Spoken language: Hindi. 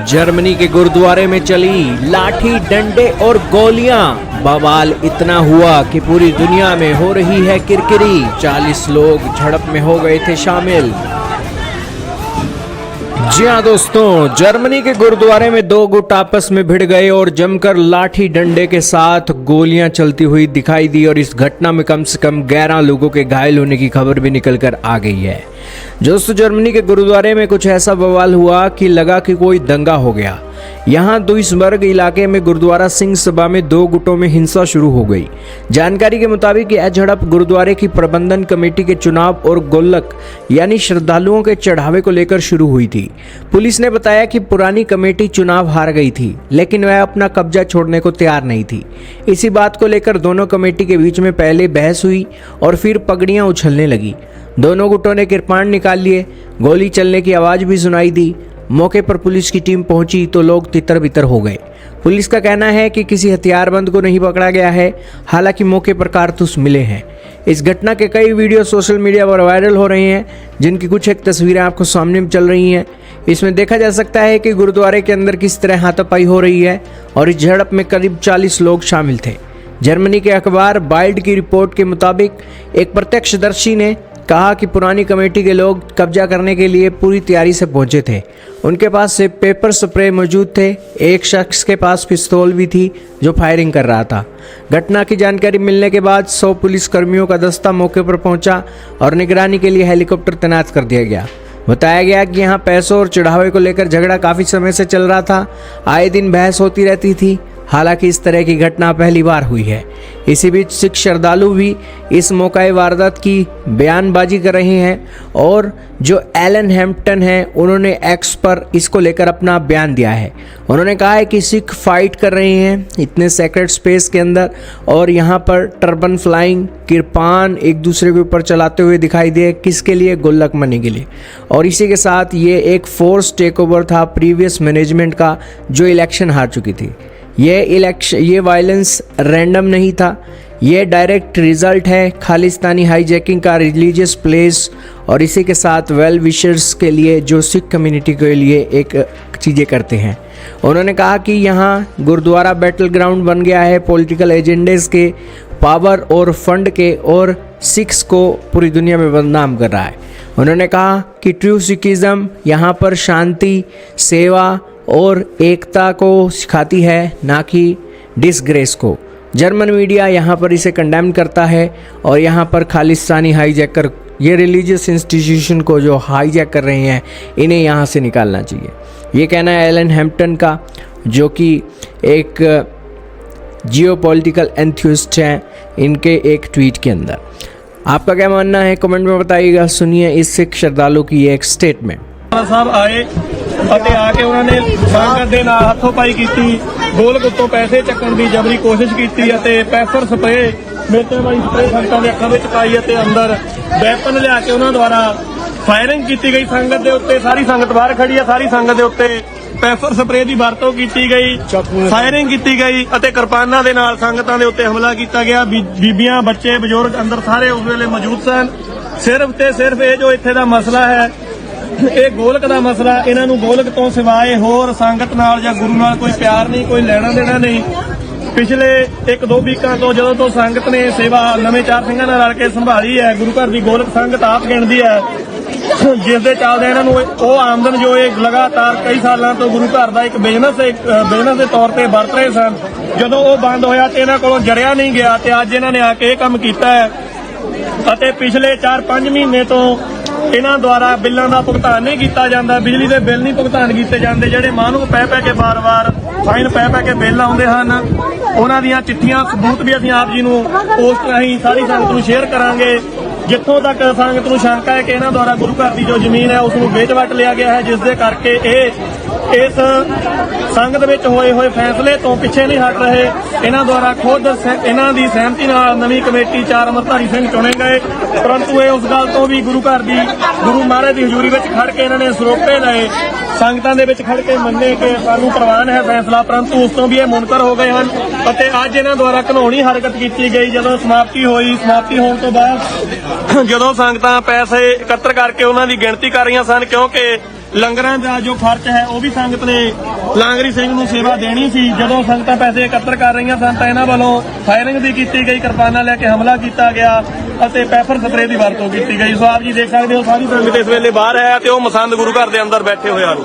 जर्मनी के गुरुद्वारे में चली लाठी डंडे और गोलियां। बवाल इतना हुआ कि पूरी दुनिया में हो रही है किरकिरी। 40 लोग झड़प में हो गए थे शामिल। जी हाँ दोस्तों, जर्मनी के गुरुद्वारे में दो गुट आपस में भिड़ गए और जमकर लाठी डंडे के साथ गोलियां चलती हुई दिखाई दी और इस घटना में कम से कम 11 लोगों के घायल होने की खबर भी निकल कर आ गई है। दोस्तों, जर्मनी के गुरुद्वारे में कुछ ऐसा बवाल हुआ कि लगा कि कोई दंगा हो गया। यहाँ दुइसबर्ग इलाके में गुरुद्वारा सिंह सभा में दो गुटों में हिंसा शुरू हो गई। जानकारी के मुताबिक यह झड़प गुरुद्वारे की प्रबंधन कमेटी के चुनाव और गोलक यानी श्रद्धालुओं के चढ़ावे को लेकर शुरू हुई थी। पुलिस ने बताया कि पुरानी कमेटी चुनाव हार गई थी, लेकिन वह अपना कब्जा छोड़ने को तैयार नहीं थी। इसी बात को लेकर दोनों कमेटी के बीच में पहले बहस हुई और फिर पगड़ियां उछलने लगी। दोनों गुटों ने किरपाण निकाल लिए। गोली चलने की आवाज भी सुनाई दी। मौके पर पुलिस की टीम पहुंची तो लोग तितर बितर हो गए। पुलिस का कहना है कि किसी हथियारबंद को नहीं पकड़ा गया है, हालांकि मौके पर कारतूस मिले हैं। इस घटना के कई वीडियो सोशल मीडिया पर वायरल हो रहे हैं, जिनकी कुछ एक तस्वीरें आपको सामने में चल रही हैं। इसमें देखा जा सकता है कि गुरुद्वारे के अंदर किस तरह हाथापाई हो रही है और इस झड़प में करीब 40 लोग शामिल थे। जर्मनी के अखबार बाइल्ड की रिपोर्ट के मुताबिक एक प्रत्यक्षदर्शी ने कहा कि पुरानी कमेटी के लोग कब्जा करने के लिए पूरी तैयारी से पहुंचे थे। उनके पास से पेपर स्प्रे मौजूद थे। एक शख्स के पास पिस्तौल भी थी जो फायरिंग कर रहा था। घटना की जानकारी मिलने के बाद 100 पुलिसकर्मियों का दस्ता मौके पर पहुंचा और निगरानी के लिए हेलीकॉप्टर तैनात कर दिया गया। बताया गया कि यहाँ पैसों और चढ़ावे को लेकर झगड़ा काफ़ी समय से चल रहा था। आए दिन बहस होती रहती थी। हालांकि इस तरह की घटना पहली बार हुई है। इसी बीच सिख श्रद्धालु भी इस मौके वारदात की बयानबाजी कर रहे हैं और जो एलन हैम्पटन है उन्होंने एक्स पर इसको लेकर अपना बयान दिया है। उन्होंने कहा है कि सिख फाइट कर रहे हैं इतने सेक्रेट स्पेस के अंदर और यहाँ पर टर्बन फ्लाइंग किरपान एक दूसरे के ऊपर चलाते हुए दिखाई दिए। किसके लिए? गुल्लक मनी के लिए। और इसी के साथ ये एक फोर्स टेक ओवर था प्रीवियस मैनेजमेंट का जो इलेक्शन हार चुकी थी। ये वायलेंस रैंडम नहीं था, ये डायरेक्ट रिजल्ट है खालिस्तानी हाईजैकिंग का रिलीजियस प्लेस और इसी के साथ वेल विशर्स के लिए जो सिख कम्युनिटी के लिए एक चीज़ें करते हैं। उन्होंने कहा कि यहाँ गुरुद्वारा बैटल ग्राउंड बन गया है पॉलिटिकल एजेंडेस के, पावर और फंड के, और सिख्स को पूरी दुनिया में बदनाम कर रहा है। उन्होंने कहा कि ट्रू सिखिज़म यहाँ पर शांति, सेवा और एकता को सिखाती है, ना कि डिसग्रेस को। जर्मन मीडिया यहाँ पर इसे कंडेम करता है और यहाँ पर खालिस्तानी हाईजैकर ये रिलीजियस इंस्टीट्यूशन को जो हाईजैक कर रहे हैं इन्हें यहाँ से निकालना चाहिए। ये कहना है एलन हैम्पटन का, जो कि एक जियोपॉलिटिकल एंथ्यूसिस्ट हैं, इनके एक ट्वीट के अंदर। आपका क्या मानना है कमेंट में बताइएगा। सुनिए इस सिख श्रद्धालु की एक स्टेटमेंट। साहब आए ਅਤੇ ਆ ਕੇ ਉਹਨਾਂ ਨੇ ਸੰਗਤ ਦੇ ਨਾਲ ਹੱਥੋਂ-ਪਾਈ ਕੀਤੀ, ਗੋਲਕ ਉੱਤੋਂ ਪੈਸੇ ਚੱਕਣ ਦੀ ਜਬਰੀ ਕੋਸ਼ਿਸ਼ ਕੀਤੀ ਅਤੇ ਪੈਪਰ ਸਪਰੇ ਮੇਤੇ ਵਾਲੀ ਸਪਰੇ ਸੰਗਤਾਂ ਦੇ ਅੱਖਾਂ ਵਿੱਚ ਪਾਈ ਅਤੇ ਅੰਦਰ ਵੈਪਨ ਲਿਆ ਕੇ ਉਹਨਾਂ ਦੁਆਰਾ ਫਾਇਰਿੰਗ ਕੀਤੀ ਗਈ ਸੰਗਤ ਦੇ ਉੱਤੇ। ਸਾਰੀ ਸੰਗਤ ਬਾਹਰ ਖੜੀ ਆ, ਸਾਰੀ ਸੰਗਤ ਦੇ ਉੱਤੇ ਪੈਪਰ ਸਪਰੇ ਦੀ ਵਰਤੋਂ ਕੀਤੀ ਗਈ, ਫਾਇਰਿੰਗ ਕੀਤੀ ਗਈ ਅਤੇ ਕਿਰਪਾਨਾਂ ਦੇ ਨਾਲ ਸੰਗਤਾਂ ਦੇ ਉੱਤੇ ਹਮਲਾ ਕੀਤਾ ਗਿਆ। ਬੀਬੀਆਂ, ਬੱਚੇ, ਬਜ਼ੁਰਗ ਅੰਦਰ ਸਾਰੇ ਉਸ ਵੇਲੇ ਮੌਜੂਦ ਸਨ। ਸਿਰਫ ਤੇ ਸਿਰਫ ਇਹ ਜੋ ਇੱਥੇ ਦਾ ਮਸਲਾ ਹੈ, ਇਹ ਗੋਲਕ ਦਾ ਮਸਲਾ, ਇਹਨਾਂ ਨੂੰ ਗੋਲਕ ਤੋਂ ਸਿਵਾਏ ਹੋਰ ਸੰਗਤ ਨਾਲ ਜਾਂ ਗੁਰੂ ਨਾਲ ਕੋਈ ਪਿਆਰ ਨਹੀਂ, ਕੋਈ ਲੈਣਾ ਦੇਣਾ ਨਹੀਂ। ਪਿਛਲੇ 1-2 ਵੀਕਾਂ ਤੋਂ ਜਦੋਂ ਤੋਂ ਸੰਗਤ ਨੇ ਸੇਵਾ ਨਵੇਂ 4 ਸਿੰਘਾਂ ਨਾਲ ਰਲ ਕੇ ਸੰਭਾਲੀ ਹੈ, ਗੁਰੂ ਘਰ ਦੀ ਗੋਲਕ ਸੰਗਤ ਆਪ ਗਿਣਦੀ ਹੈ, ਜਿਸ ਦੇ ਚੱਲਦੇ ਇਹਨਾਂ ਨੂੰ ਉਹ ਆਮਦਨ ਜੋ ਇਹ ਲਗਾਤਾਰ ਕਈ ਸਾਲਾਂ ਤੋਂ ਗੁਰੂ ਘਰ ਦਾ ਇੱਕ ਬਿਜ਼ਨਸ ਦੇ ਤੌਰ ਤੇ ਵਰਤ ਰਹੇ ਸਨ, ਜਦੋਂ ਉਹ ਬੰਦ ਹੋਇਆ ਤੇ ਇਹਨਾਂ ਕੋਲੋਂ ਜਰਿਆ ਨਹੀਂ ਗਿਆ ਤੇ ਅੱਜ ਇਹਨਾਂ ਨੇ ਆ ਕੇ ਇਹ ਕੰਮ ਕੀਤਾ ਹੈ। ਅਤੇ ਪਿਛਲੇ 4-5 ਮਹੀਨੇ ਤੋਂ ਇਹਨਾਂ ਦੁਆਰਾ ਬਿੱਲਾਂ ਦਾ ਭੁਗਤਾਨ ਨਹੀਂ ਕੀਤਾ ਜਾਂਦਾ, ਬਿਜਲੀ ਦੇ ਬਿੱਲ ਨਹੀਂ ਭੁਗਤਾਨ ਕੀਤੇ ਜਾਂਦੇ। ਜਿਹੜੇ ਮਾਨੂੰ ਪੈ ਕੇ ਬਾਰ-ਬਾਰ ਫਾਈਨ ਪੈ ਕੇ ਬਿੱਲ ਆਉਂਦੇ ਹਨ, ਉਹਨਾਂ ਦੀਆਂ ਚਿੱਠੀਆਂ ਸਬੂਤ ਵੀ ਅਸੀਂ ਆਪ ਜੀ ਨੂੰ ਪੋਸਟ ਰਾਹੀਂ ਸਾਰੀ ਸੰਗਤ ਨੂੰ ਸ਼ੇਅਰ ਕਰਾਂਗੇ। ਜਿੱਥੋਂ ਤੱਕ ਸੰਗਤ ਨੂੰ ਸ਼ੰਕਾ ਹੈ ਕਿ ਇਹਨਾਂ ਦੁਆਰਾ ਗੁਰੂ ਘਰ ਦੀ ਜੋ ਜ਼ਮੀਨ ਹੈ ਉਸ ਨੂੰ ਵੇਚ-ਵਟ ਲਿਆ ਗਿਆ ਹੈ, ਜਿਸ ਦੇ ਕਰਕੇ ਇਹ ਇਸ ਸੰਗਤ ਵਿੱਚ ਹੋਏ ਫੈਸਲੇ ਤੋਂ ਪਿੱਛੇ ਨਹੀਂ ਹਟ ਰਹੇ। ਇਹਨਾਂ ਦੁਆਰਾ ਖੁਦ ਇਹਨਾਂ ਦੀ ਸਹਿਮਤੀ ਨਾਲ ਨਵੀਂ ਕਮੇਟੀ 4 ਅੰਮ੍ਰਿਤਧਾਰੀ ਸਿੰਘ ਚੁਣੇ ਗਏ, ਪਰੰਤੂ ਇਹ ਉਸ ਗੱਲ ਤੋਂ ਵੀ ਗੁਰੂ ਮਹਾਰਾਜ ਦੀ ਹਜ਼ੂਰੀ ਵਿੱਚ ਖੜ ਕੇ ਇਹਨਾਂ ਨੇ ਸਰੋਪੇ ਲਏ, ਸੰਗਤਾਂ ਦੇ ਵਿੱਚ ਖੜ ਕੇ ਮੰਨੇ ਕਿ ਸਾਨੂੰ ਪ੍ਰਵਾਨ ਹੈ ਫੈਸਲਾ, ਪਰੰਤੂ ਉਸ ਤੋਂ ਵੀ ਇਹ ਮੁਨਕਰ ਹੋ ਗਏ ਹਨ। ਅਤੇ ਅੱਜ ਇਹਨਾਂ ਦੁਆਰਾ ਘਿਨਾਉਣੀ ਹਰਕਤ ਕੀਤੀ ਗਈ। ਜਦੋਂ ਸਮਾਪਤੀ ਹੋਣ ਤੋਂ ਬਾਅਦ ਜਦੋਂ ਸੰਗਤਾਂ ਪੈਸੇ ਇਕੱਤਰ ਕਰਕੇ ਉਹਨਾਂ ਦੀ ਗਿਣਤੀ ਕਰ ਰਹੀਆਂ ਸਨ, ਕਿਉਂਕਿ ਲੰਗਰਾਂ ਦਾ ਜੋ ਖਰਚ ਹੈ ਉਹ ਵੀ ਸੰਗਤ ਨੇ ਲਾਂਗਰੀ ਸਿੰਘ ਨੂੰ ਸੇਵਾ ਦੇਣੀ ਸੀ। ਜਦੋਂ ਸੰਗਤਾਂ ਪੈਸੇ ਇਕੱਤਰ ਕਰ ਰਹੀਆਂ ਸਨ ਤਾਂ ਇਹਨਾਂ ਵੱਲੋਂ ਫਾਇਰਿੰਗ ਵੀ ਕੀਤੀ ਗਈ, ਕਿਰਪਾਨਾਂ ਲੈ ਕੇ ਹਮਲਾ ਕੀਤਾ ਗਿਆ ਅਤੇ ਪੈਪਰ ਸਪਰੇ ਦੀ ਵਰਤੋਂ ਕੀਤੀ ਗਈ। ਸੋ ਆਪ ਜੀ ਦੇਖ ਸਕਦੇ ਹੋ ਸਾਰੀ ਸੰਗਤ ਇਸ ਵੇਲੇ ਬਾਹਰ ਹੈ ਤੇ ਉਹ ਮਸੰਦ ਗੁਰੂ ਘਰ ਦੇ ਅੰਦਰ ਬੈਠੇ ਹੋਏ ਹਨ।